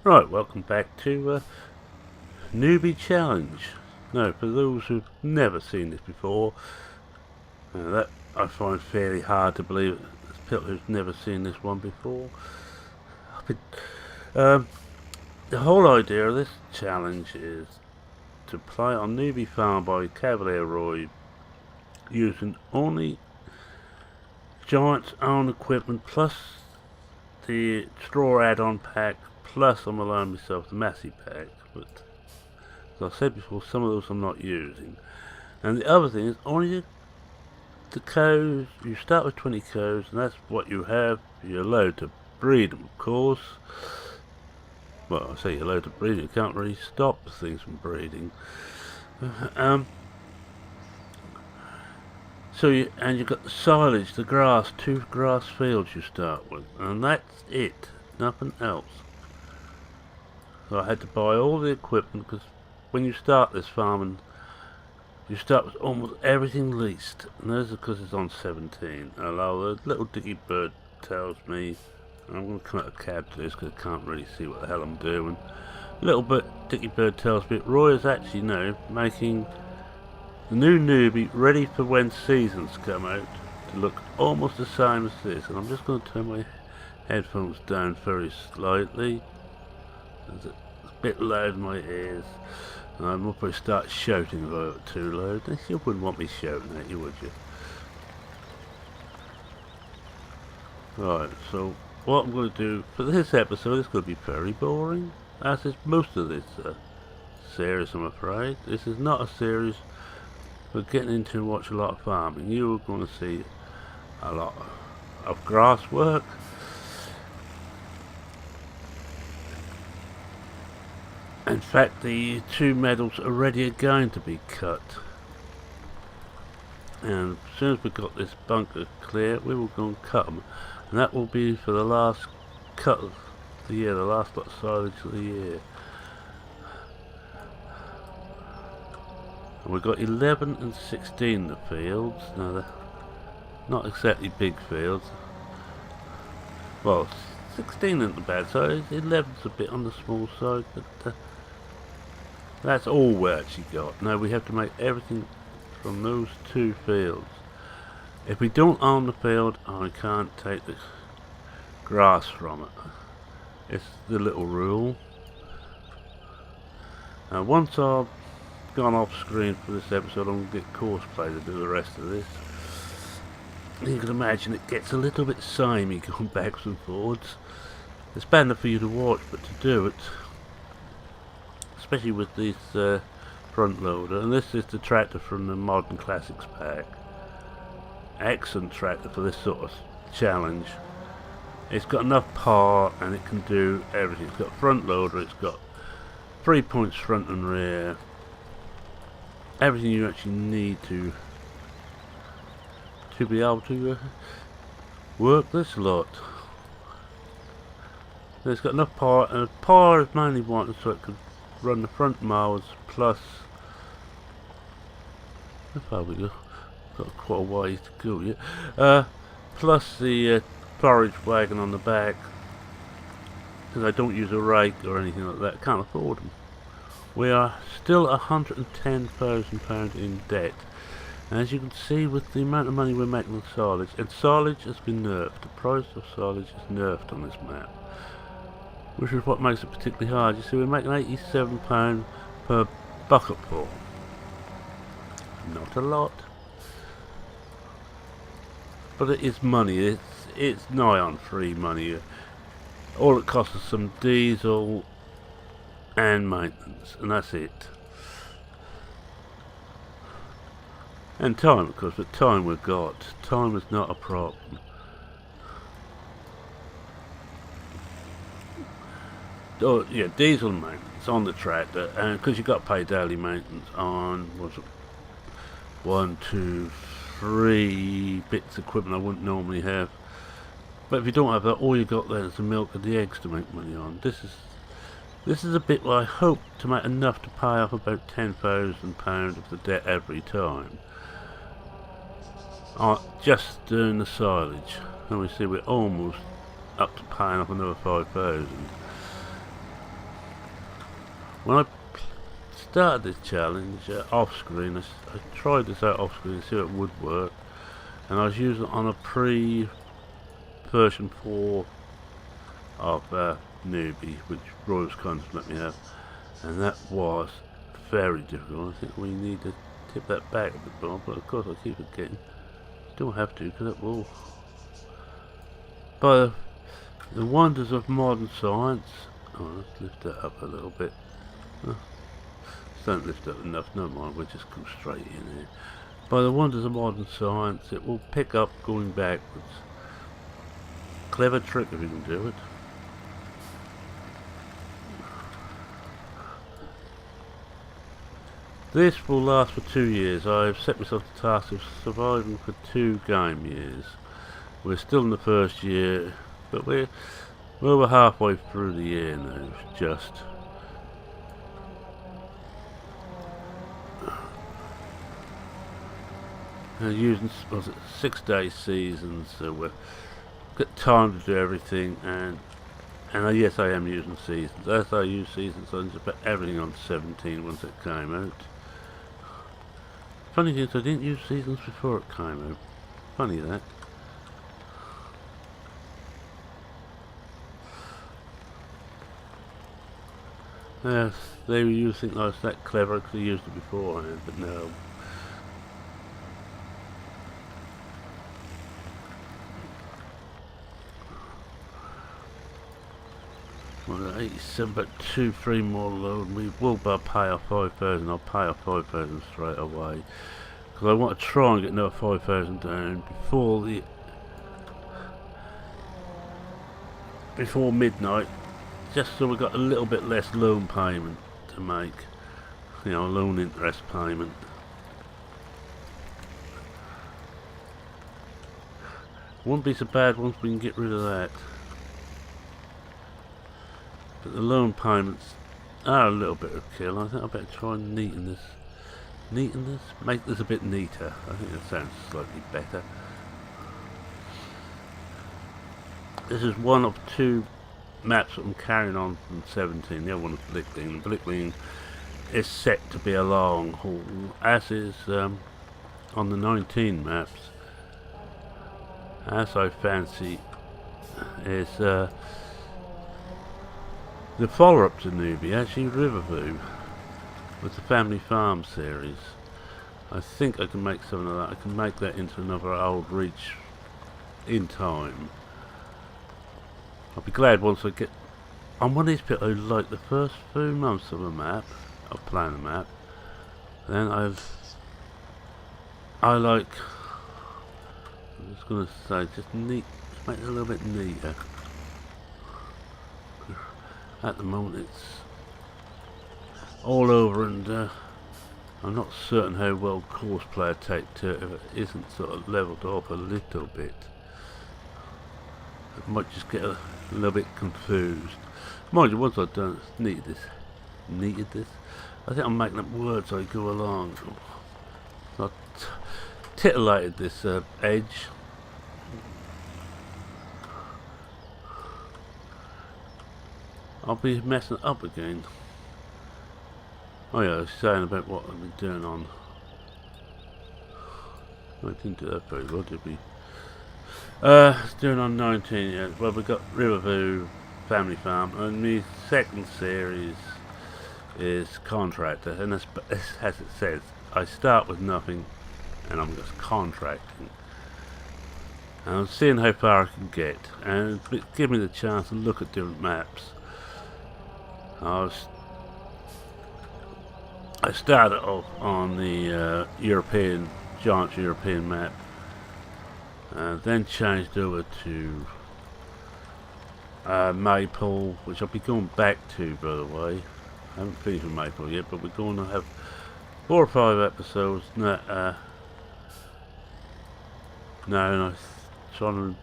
Right, welcome back to Newbie Challenge. Now, for those who've never seen this before, that I find fairly hard to believe there's people who've never seen this one before. Um, the whole idea of this challenge is to play on Newbie Farm by Cavalier using only Giant's own equipment plus the straw add-on pack, plus I'm allowing myself the Massey pack, but as I said before, some of those I'm not using. And the other thing is only the cows, you start with 20 cows and that's what you have. You're allowed to breed them, of course. Well, I say you're allowed to breed them, you can't really stop things from breeding. So you've got the silage, the grass, 2 grass fields you start with, and that's it, nothing else. So I had to buy all the equipment because when you start this farming, you start with almost everything leased, and that's because it's on 17. Although the little dicky bird tells me, and I'm going to come out of cab to this because I can't really see what the hell I'm doing. Little bit dicky bird tells me Roy is actually now making the new Newbie ready for when seasons come out to look almost the same as this. And I'm just going to turn my headphones down very slightly. It's a bit loud in my ears. And I might probably start shouting if I got too loud. You wouldn't want me shouting at you, would you? Right, so what I'm going to do for this episode is going to be very boring, as is most of this series, I'm afraid. This is not a series for getting into and watch a lot of farming. You are going to see a lot of grass work. In fact, the 2 meadows are ready going to be cut. And as soon as we've got this bunker clear, we will go and cut them. And that will be for the last cut of the year, the last lot of silage of the year. And we've got 11 and 16 in the fields. Now they're not exactly big fields. Well, 16 isn't the bad side, 11's a bit on the small side, but that's all we actually got. Now we have to make everything from those 2 fields. If we don't own the field, I can't take the grass from it. It's the little rule. Now once I've gone off screen for this episode, I'm going to get Courseplay to do the rest of this. You can imagine it gets a little bit samey going backwards and forwards. It's bad enough for you to watch, but to do it, especially with this front loader, and this is the tractor from the Modern Classics pack. Excellent tractor for this sort of challenge. It's got enough power and it can do everything. It's got front loader, it's got 3 points front and rear. Everything you actually need to be able to work this lot. It's got enough power, and power is mainly wanted so it could run the front mowers plus. How far we go? Got quite a ways to go yet. Plus the forage wagon on the back, because I don't use a rake or anything like that. Can't afford them. We are still £110,000 in debt. And as you can see, with the amount of money we're making on silage, and silage has been nerfed. The price of silage is nerfed on this map, which is what makes it particularly hard. You see, we're making £87 per bucketful. Not a lot, but it is money. It's nigh on free money. All it costs is some diesel and maintenance, and that's it. And time, of course, but time we've got. Time is not a problem. Oh yeah, diesel maintenance on the tractor, and because you've got to pay daily maintenance on, what's it, 1, 2, 3 bits of equipment I wouldn't normally have. But if you don't have that, all you got then is the milk and the eggs to make money on. This is a bit where I hope to make enough to pay off about £10,000 of the debt every time. Just doing the silage. And we see we're almost up to paying off another 5,000. When I started this challenge off screen, I tried this out off screen to see if it would work, and I was using it on a pre-version 4 of Newbie, which Royals kind of let me have, and that was very difficult. I think we need to tip that back a bit more, but of course I keep forgetting. Don't have to, because it will. By the wonders of modern science. Oh, let's lift that up a little bit. Don't lift up enough, never mind, we'll just go straight in here. By the wonders of modern science, it will pick up going backwards. Clever trick if you can do it. This will last for 2 years. I've set myself the task of surviving for 2 game years. We're still in the first year, but we're over halfway through the year now, just. Using, was it 6-day seasons, so we've got time to do everything, and yes, I am using seasons. As I use seasons, I just put everything on 17 once it came out. Funny thing is, I didn't use seasons before it came out. Funny that. Yes, they were using I was that clever because I used it beforehand, but no. Well, 87, but 2-3 more load. We will pay off 5,000. I'll pay off 5,000 straight away because I want to try and get another 5,000 down before midnight, just so we got a little bit less loan payment to make. You know, loan interest payment. Won't be so bad once we can get rid of that. But the loan payments are a little bit of kill. I think I better try and neaten this. Make this a bit neater. I think that sounds slightly better. This is one of 2 maps that I'm carrying on from 17. The other one is Blickling. Blickling is set to be a long haul, as is on the 19 maps. As I fancy is the follow-up to Newbie, actually Riverview, with the Family Farm series. I think I can make something of that. I can make that into another old reach in time. I'll be glad once I get on one of these people who like the first few months of a map, of playing a map. Then I like, I'm just gonna say, just make it a little bit neater. At the moment it's all over, and I'm not certain how well course player take to it if it isn't sort of levelled off a little bit. I might just get a little bit confused. Mind you, once I've done neated this, I think I'm making up words as I go along. So I titillated this edge. I'll be messing it up again. Oh yeah, I was saying about what I've been doing on. I didn't do that very well, did we? Doing on 19, yeah. Well, we got Riverview, Family Farm, and the second series is Contractor, and as it says, I start with nothing, and I'm just contracting. And I'm seeing how far I can get, and give me the chance to look at different maps. I started off on the Giants European map, then changed over to Maple, which I'll be going back to, by the way. I haven't finished with Maple yet, but we're going to have 4 or 5 episodes. Now, and I'm trying to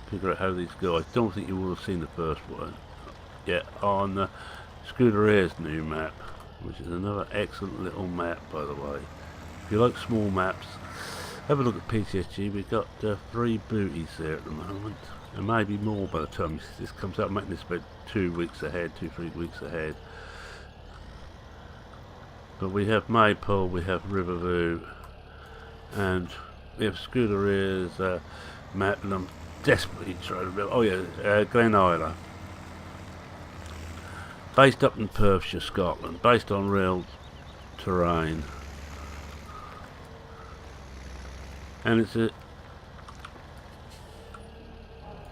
figure out how these go. I don't think you will have seen the first one yet on Scuderier's new map, which is another excellent little map, by the way. If you like small maps, have a look at PTSG. We've got 3 booties there at the moment, and maybe more by the time this comes out. I'm making this about 2 weeks ahead, 2-3 weeks ahead. But we have Maypole, we have Riverview, and we have Scuderier's map, and I'm desperately trying to remember. Oh yeah, Glen Isla. Based up in Perthshire, Scotland, based on real terrain. And it's a...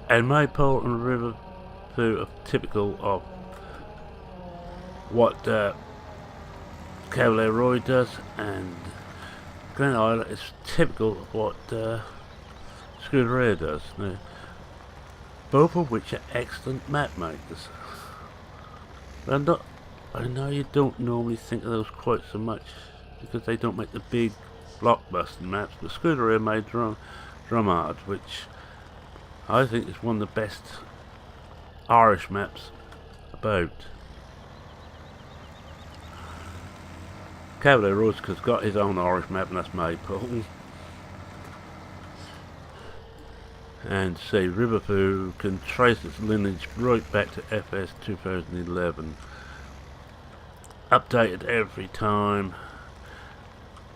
And Maypole and Riverview are typical of what Cavalier does, and Glen Isla is typical of what Scuderier does. Now, both of which are excellent map makers. I know you don't normally think of those quite so much because they don't make the big blockbuster maps, but Scuderier made Drumard, which I think is one of the best Irish maps about. Cavalier has got his own Irish map, and that's Maypole. And say Riverview can trace its lineage right back to FS 2011. Updated every time,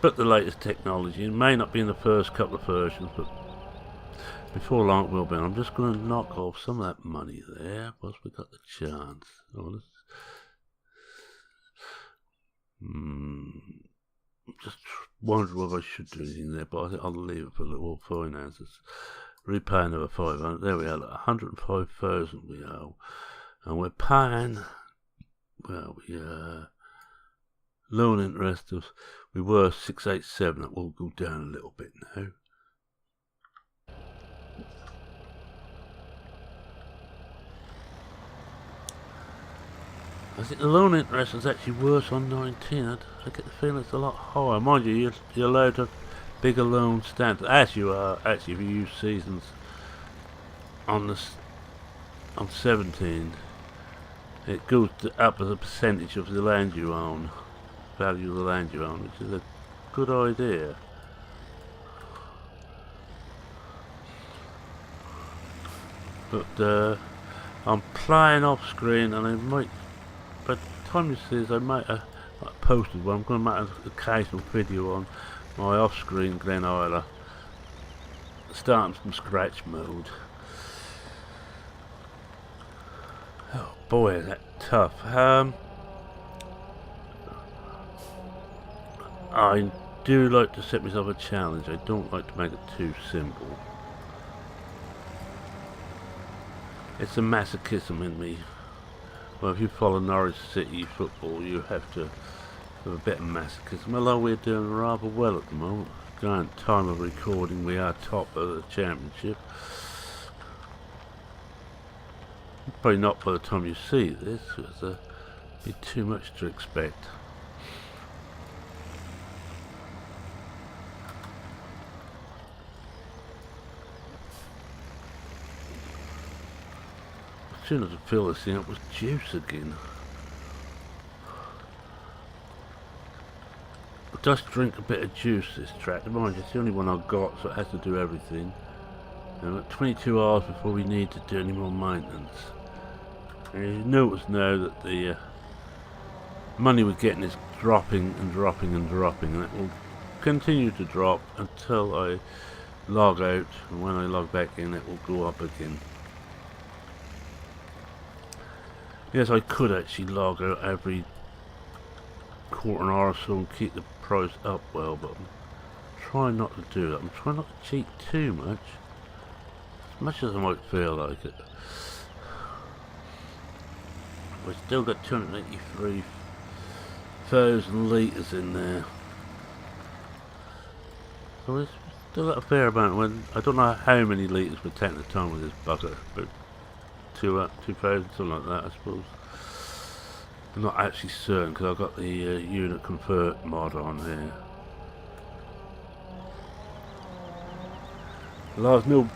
but the latest technology. It may not be in the first couple of versions, but before long it will be. I'm just going to knock off some of that money there whilst we got the chance. Oh, just wondering whether I should do anything there, but I think I'll leave it for little finances. Repay another 500. There we are, 105,000 we owe, and we're paying. Well, we loan interest of we were 687. That will go down a little bit now. I think the loan interest is actually worse on 19. I get the feeling it's a lot higher. Mind you, you're allowed to bigger loan standard, as you are actually if you use seasons on 17. It goes up as a percentage of the land you own, value of the land you own, which is a good idea. But I'm playing off screen, and I might, by the time you see this, I might have posted one. I'm going to make an occasional video on my off-screen Glen Isla, starting from scratch mode. Oh boy, is that tough. I do like to set myself a challenge. I don't like to make it too simple. It's a masochism in me. Well, if you follow Norwich City football, you have to have a bit of masochism. Although we're doing rather well at the moment. Current time of recording, we are top of the championship. Probably not by the time you see this, because it'd be too much to expect. As soon as I fill this thing up with juice again. It does drink a bit of juice, this track. Mind you, it's the only one I've got, so it has to do everything. And we've got 22 hours before we need to do any more maintenance. And you notice now that the money we're getting is dropping and dropping and dropping, and it will continue to drop until I log out, and when I log back in it will go up again. Yes, I could actually log out every quarter an hour or so and keep the price up well, but I'm trying not to do that. I'm trying not to cheat too much as I might feel like it. We've still got 283,000 litres in there. So we've still got a fair amount. I don't know how many litres we're taking the time with this bucket, but 2,000, something like that, I suppose. I'm not actually certain because I've got the unit convert mod on here. There's no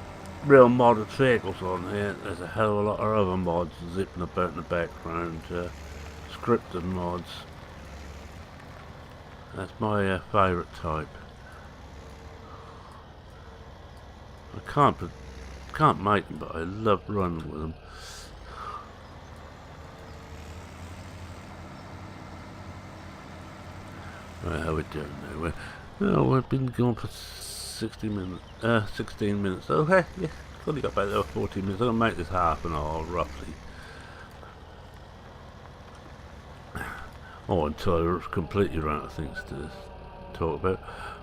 real modded vehicles on here. There's a hell of a lot of other mods zipping about in the background, scripted mods. That's my favourite type. I can't make them, but I love running with them. Right, how we doing now? We've been going for 60 minutes, 16 minutes. Oh, hey, yeah, only got about 14 minutes. I'll make this half an hour, roughly. Oh, until I completely run out of things to talk about.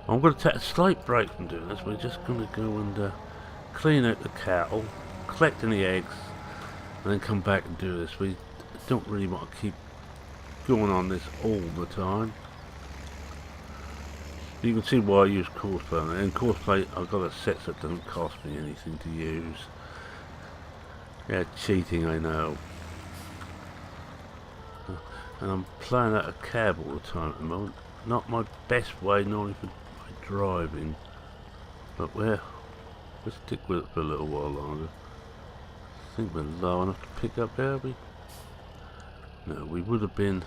I'm going to take a slight break from doing this. We're just going to go and clean out the cattle, collect any eggs, and then come back and do this. We don't really want to keep going on this all the time. You can see why I use courseplay. And courseplay, I've got a set so it doesn't cost me anything to use. Yeah, cheating, I know. And I'm playing out a cab all the time at the moment. Not my best way normally for my driving. But we'll stick with it for a little while longer. I think we're low enough to pick up, are we? No, we would have been.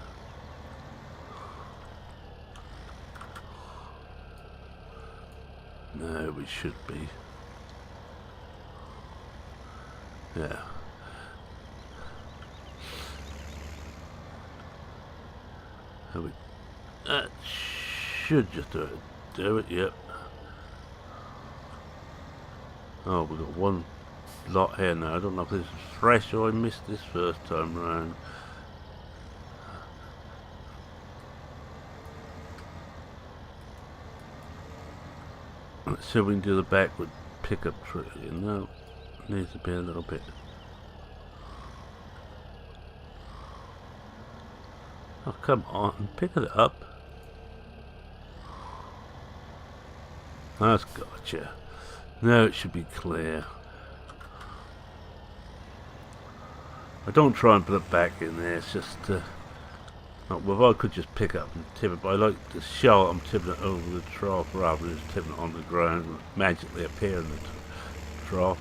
No, we should be. Yeah. That should just do it, yep. Oh, we've got one lot here now. I don't know if this is fresh or I missed this first time round. Let's see if we can do the backward pickup trick. No, needs to be a little bit. Oh, come on, pick it up. That's gotcha. Now it should be clear. I don't try and put it back in there, it's just well, I could just pick up and tip it, but I like to show I'm tipping it over the trough rather than just tipping it on the ground and magically appear in the trough.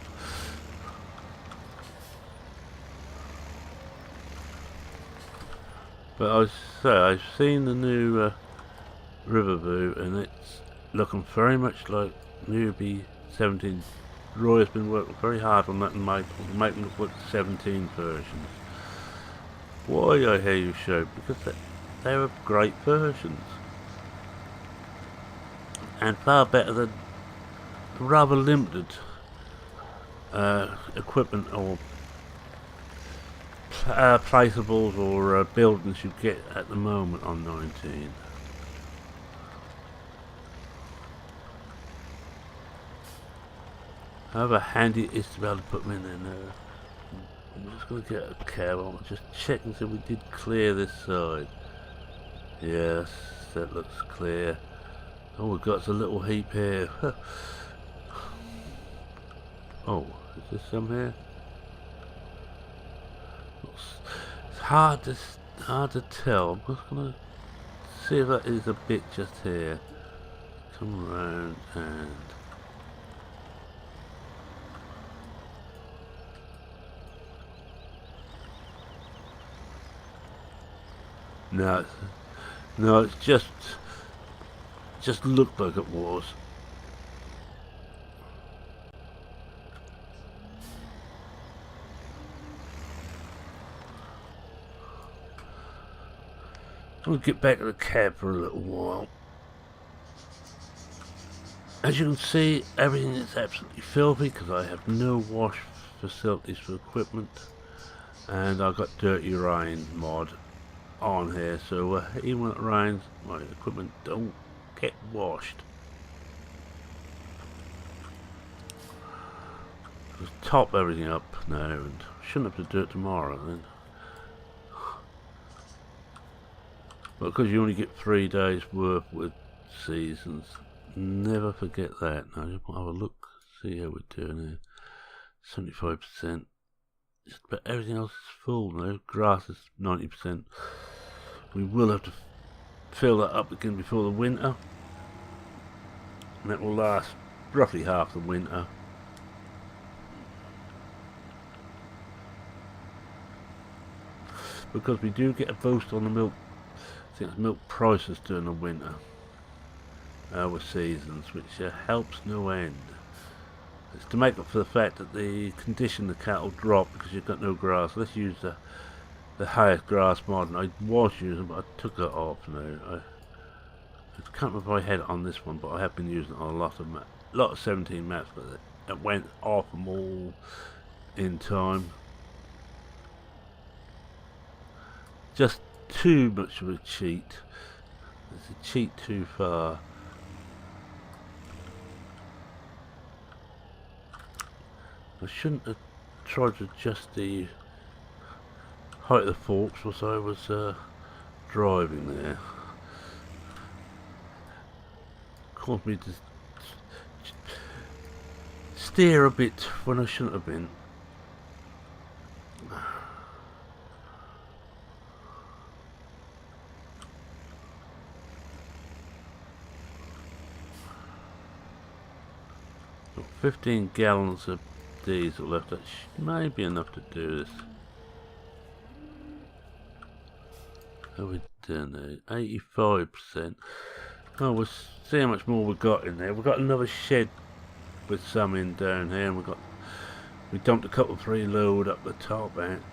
But I've seen the new Riverview and it's looking very much like Newbie 17. Roy has been working very hard on that and making it look like the 17 versions. Why, I hear you shout? Because they were great versions. And far better than rather limited equipment or placeables or buildings you get at the moment on 19. However handy it is to be able to put them in there now. I'm just going to get a cab on, just check and see if we did clear this side. Yes, that looks clear. All we've got is a little heap here. Oh, is there some here? It's hard to tell. I'm just going to see if that is a bit just here. Come around and... No, it's just looked like it was. We'll get back to the cab for a little while. As you can see, everything is absolutely filthy because I have no wash facilities for equipment, and I've got Dirty Rain mod on here, so even when it rains, my equipment don't get washed. Just top everything up now, and shouldn't have to do it tomorrow then. But because you only get 3 days worth with seasons, never forget that. Now just have a look, see how we're doing here. 75%. Just about everything else is full now. Grass is 90%. We will have to fill that up again before the winter, and that will last roughly half the winter. Because we do get a boost on the milk. I think it's milk prices during the winter, our seasons, which helps no end. It's to make up for the fact that the condition of the cattle drop because you've got no grass. Let's use the highest grass mod. I was using, but I took it off now. I can't remember if I had it on this one, but I have been using it on a lot of 17 maps, but it went off them all in time. Just too much of a cheat. It's a cheat too far. I shouldn't have tried to adjust the height of the forks as I was driving there. Caused me to steer a bit when I shouldn't have been. Got 15 gallons of diesel left. That may be enough to do this. How we doing there? 85%. Oh, we'll see how much more we've got in there. We've got another shed with some in down here, and we dumped a couple of preload up the top end.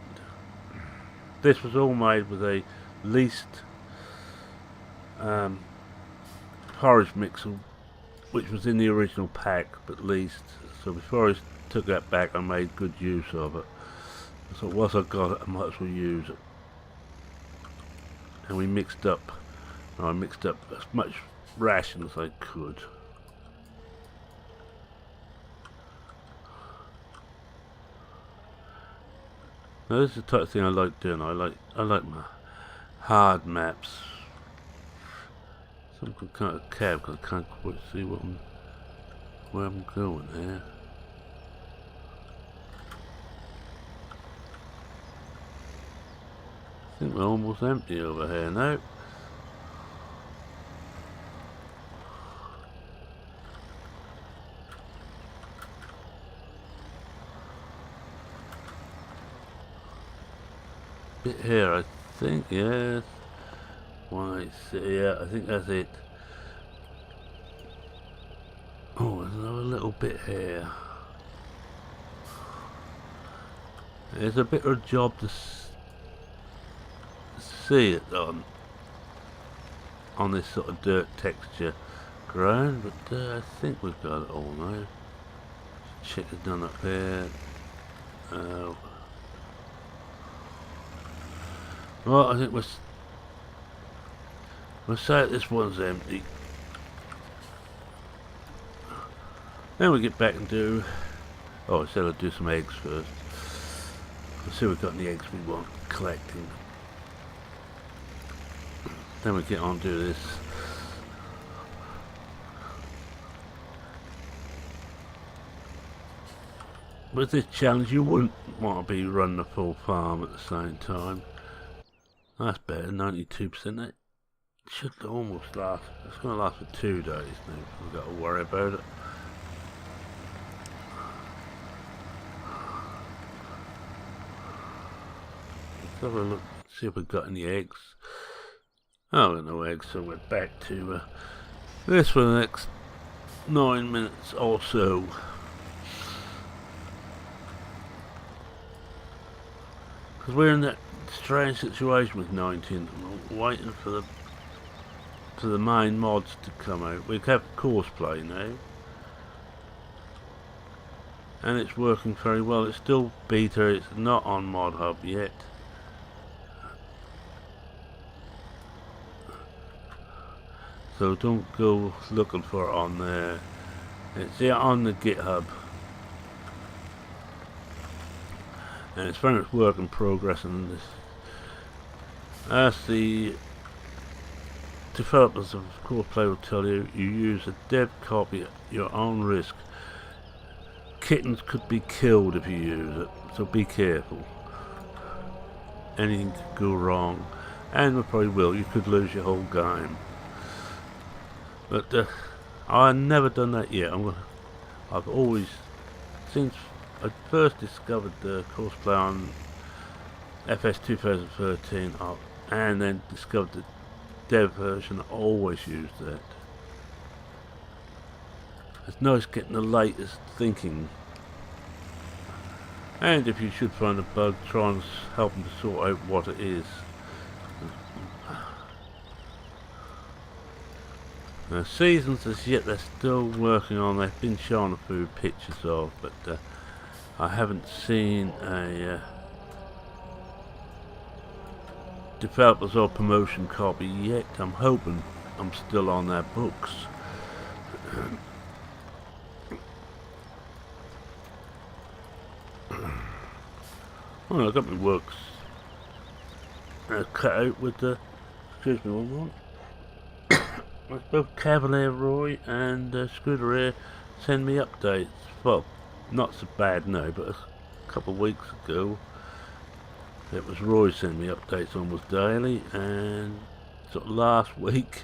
This was all made with a leased porridge mixer, which was in the original pack but leased. So before I took that back, I made good use of it. So once I got it, I might as well use it. And we mixed up. I mixed up as much ration as I could. Now this is the type of thing I like doing. I like my hard maps. Some kind of cab because I can't quite see where I'm going here. I think we're almost empty over here now. Bit here, I think, yes. Why, yeah, I think that's it. Oh, there's another little bit here. It's a bit of a job to see it on this sort of dirt texture ground, but I think we've got it all now. Check it done up here. Well, I think we'll say this one's empty. Then we get back and do. Oh, I said I'd do some eggs first. Let's see if we've got any eggs we want collecting. Then we get on to this. With this challenge, you wouldn't want to be running a full farm at the same time. That's better, 92%. That should almost last. It's going to last for 2 days now. We've got to worry about it. Let's have a look, see if we've got any eggs. Oh, no eggs, so we're back to this for the next 9 minutes or so. Because we're in that strange situation with 19, waiting for the main mods to come out. We have course play now, and it's working very well. It's still beta, it's not on Mod Hub yet. So don't go looking for it on there. It's on the GitHub. And it's very much work in progress, and this, as the developers of course play will tell you, you use a dev copy at your own risk. Kittens could be killed if you use it, so be careful. Anything could go wrong, and it probably will. You could lose your whole game. But I've never done that yet. I've always, since I first discovered the courseplay on FS 2013 and then discovered the dev version, I always used that. It's nice getting the latest thinking. And if you should find a bug, try and help them to sort out what it is. Seasons as yet they're still working on. They've been showing a few pictures of, but I haven't seen a developers or promotion copy yet. I'm hoping I'm still on their books. Well, I got my works cut out with the. Excuse me one moment. Both Cavalier Roy and Cavalier send me updates. Well, not so bad now, but a couple of weeks ago it was Roy sending me updates almost daily, and sort of last week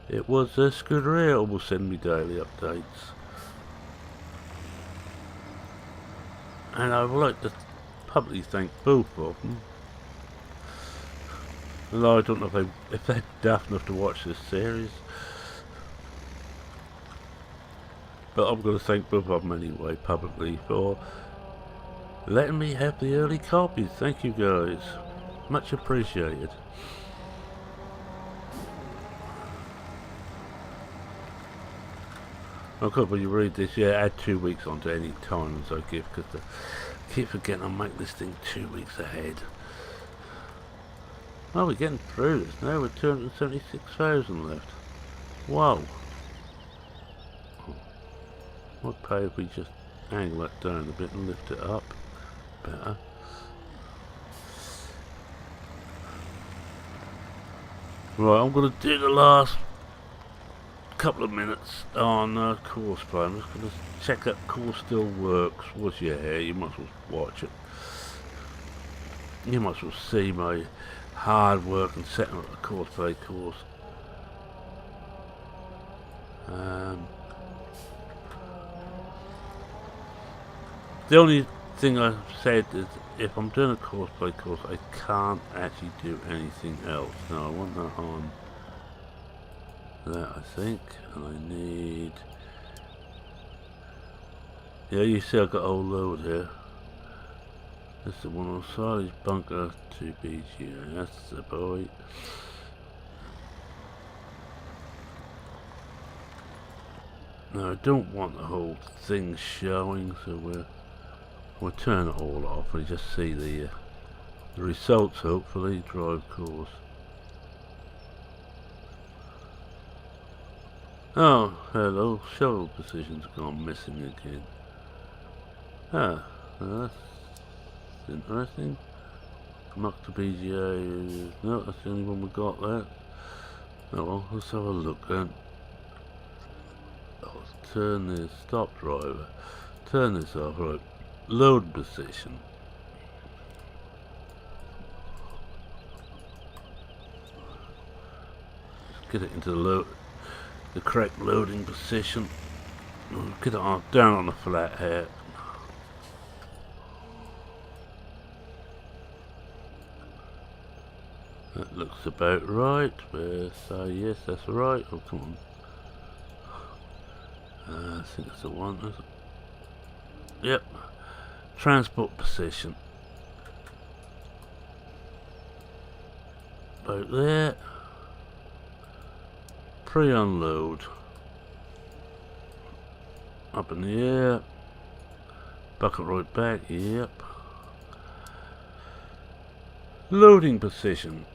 it was Cavalier almost sending me daily updates. And I would like to publicly thank both of them. Although I don't know if they're daft enough to watch this series. But I'm going to thank both of them anyway, publicly, for letting me have the early copies. Thank you guys. Much appreciated. Of course, when you read this, yeah, add 2 weeks onto any times I give, because I keep forgetting I make this thing 2 weeks ahead. Oh, we're getting through this now with 276,000 left. Wow. What pay if we just angle that down a bit and lift it up? Better. Right, I'm going to do the last couple of minutes on course play. I'm just going to check that course still works. What's your hair? You might as well watch it. You might as well see my hard work and setting up the course play course. The only thing I've said is if I'm doing a course play course, I can't actually do anything else. Now I want that on that, I think, and I need. Yeah, you see I've got a whole load here. This is the one on side, bunker 2BG, that's the boy. Now I don't want the whole thing showing, so we'll turn it all off and just see the results, hopefully. Drive course. Oh, hello, shuttle position's gone missing again. Ah, that's interesting. Knock to BGA. No, that's the only one we got there. Oh well, let's have a look then. Oh, let's turn this. Stop driver. Turn this off. Right. Load position. Let's get it into the correct loading position. Get it on, down on the flat here. That looks about right. So yes, that's right. Oh, come on. I think that's the one. Is it? Yep. Transport position. About there. Pre-unload. Up in the air. Bucket right back. Yep. Loading position.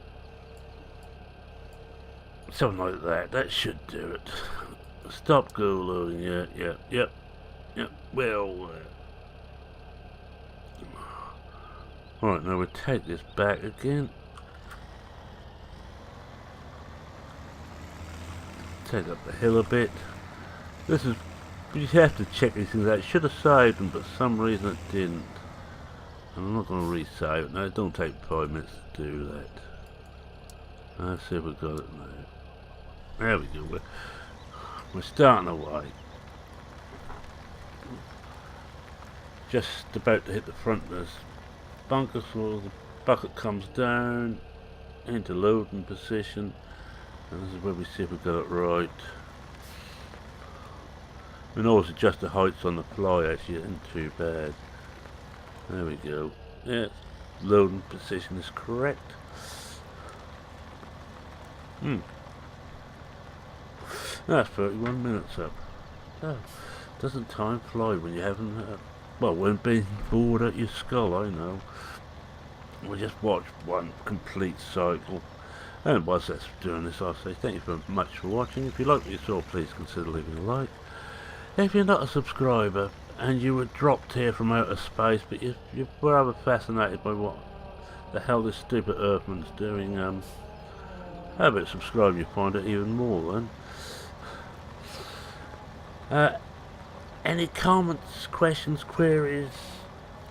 Something like that. That should do it. Stop go loading. Yep. Well. Alright, now we take this back again. Take up the hill a bit. This is. You have to check these things out. I should have saved them, but for some reason it didn't. And I'm not going to re-save it. Now, it don't take 5 minutes to do that. Let's see if we've got it now. There we go. We're starting away. Just about to hit the front of this bunker, so the bucket comes down into loading position, and this is where we see if we've got it right. We can always adjust the heights on the fly, actually, it isn't too bad. There we go. Yeah, loading position is correct. That's 31 minutes up. Oh, doesn't time fly when you haven't, well, when being bored at your skull, I know. We just watched one complete cycle. And whilst that's doing this, I'll say thank you very much for watching. If you like what you saw, please consider leaving a like. If you're not a subscriber, and you were dropped here from outer space, but you were rather fascinated by what the hell this stupid Earthman's doing, how about subscribe, you find it even more then. Any comments, questions, queries?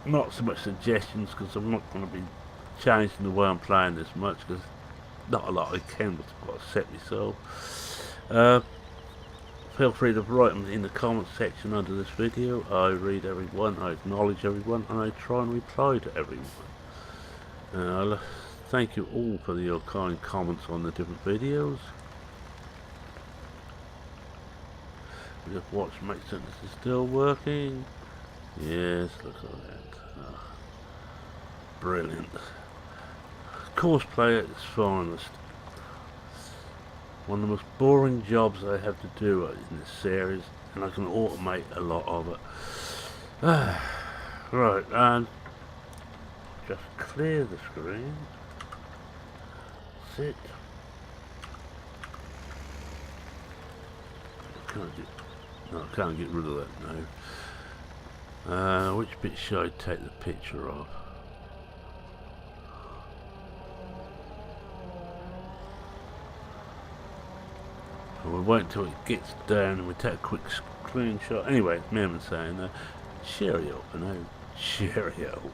Not so much suggestions, because I'm not going to be changing the way I'm playing this much, because not a lot I can, but I've got to set myself. Feel free to write them in the comment section under this video. I read everyone, I acknowledge everyone, and I try and reply to everyone. Thank you all for your kind comments on the different videos. We just watch, make sure this is still working. Yes, look at that. Oh, brilliant. Cosplay at its finest. One of the most boring jobs I have to do in this series, and I can automate a lot of it. Right, and just clear the screen. That's it. I can't get rid of that now. Which bit should I take the picture of? We'll wait until it gets down and we take a quick screenshot. Anyway, me saying cheerio for now. Cheerio.